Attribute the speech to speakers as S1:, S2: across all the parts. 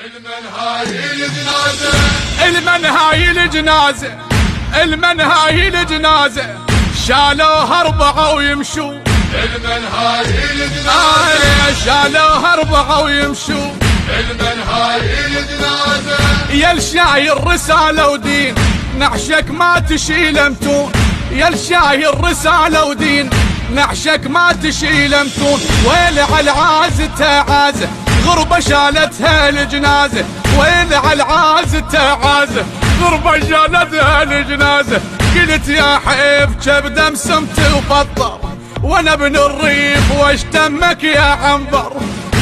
S1: المنهاي الجنازة شالوها 4 ويمشوا. شالوها 4 ويمشوا. يا الشايل رسالة ودين نعشك ما تشيل متون. يا الشايل رسالة ودين نعشك ما تشيل متون. ويل على عازته عازة غربة شالتها الجنازة. ويل على عازته عازة غربة شالتها الجنازة. قلت يا حيف كبدة مسمت وفطر وانا ابن الريف واشتمك يا عنبر.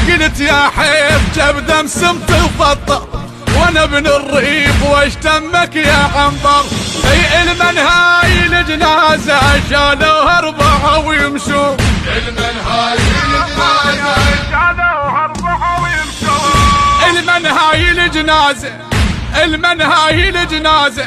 S1: قلت يا حيف كبدة مسمت وفطر وانا ابن الريف واشتمك يا عنبر. اي المنهاي الجنازة شالوها 4 ويمشوا.
S2: المنهاي الجنازة
S1: شالوها 4 ويمشوا. المنهاي الجنازة المنهاي الجنازة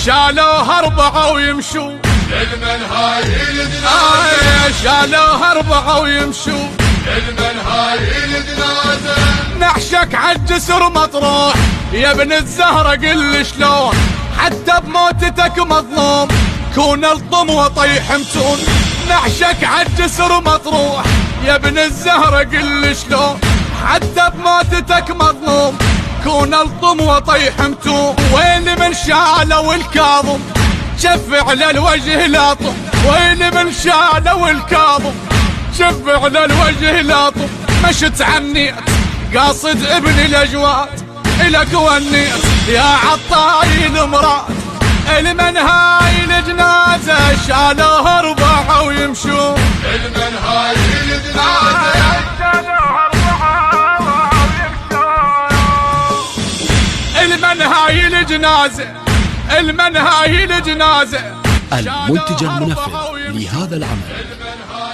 S1: شالوها 4 ويمشوا.
S2: المنهاي الجنازة
S1: شالوها 4 ويمشوا.
S2: المنهاي الجنازة
S1: نعشك عالجسر مطروح يا ابن الزهرة قل شلون حتى بموتتك مظلوم كون الطم وطيح متون. نعشك عالجسر مطروح يا ابن الزهرة قل شلون حتى بموتتك مظلوم كون الطم وطيح متون. وين من شالوا الكاظم شف على الوجه لاطم. وين من شالوا الكاظم شف على الوجه لاطم. مشت عنيت قاصد ابن الاجواد الك ونيت يا عطاي المراد. المنهاي الجنازة شالوها 4 ويمشوا.
S2: المنهاي الجنازة
S1: شالوها 4 ويمشوا. المنهاي الجنازة المنهاي الجنازة.
S3: المنتج المنفذ لهذا العمل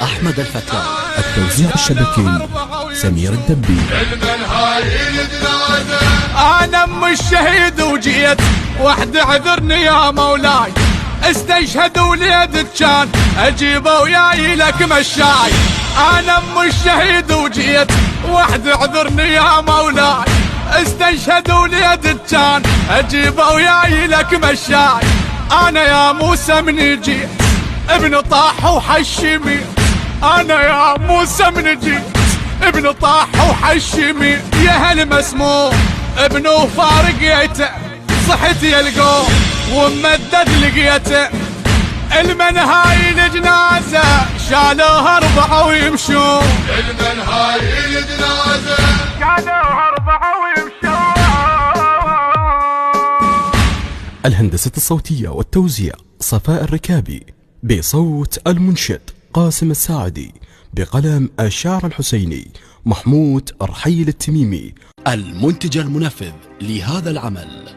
S3: أحمد الفتلاوي. التوزيع الشبكي سمير الدبي.
S2: المنهاي الجنازة
S1: أنا أم الشهيد وجيت وحد عذرني يا مولاي. استشهد وليد كان أجيبه وياي لك مشاي. أنا أم الشهيد وجيت وحد عذرني يا مولاي. استشهد وليد كان أجيبه وياي لك مشاي. أنا يا موسى من جيت ابن طاح وحشمي. أنا يا موسى من جيت ابن طاح وحشمي. يا هل مسموم ابنه فارقيته صحت يلقوه ومدد لقيته. المنهاي الجنازة شالوها 4 ويمشوا.
S2: المنهاي الجنازة
S1: شالوها 4 ويمشوا.
S3: الهندسة الصوتية والتوزيع صفاء الركابي، بصوت المنشد قاسم الساعدي، بقلم الشاعر الحسيني محمود رحيل التميمي. المنتج المنفذ لهذا العمل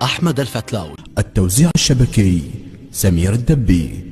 S3: أحمد الفتلاوي. التوزيع الشبكي سمير الدبي.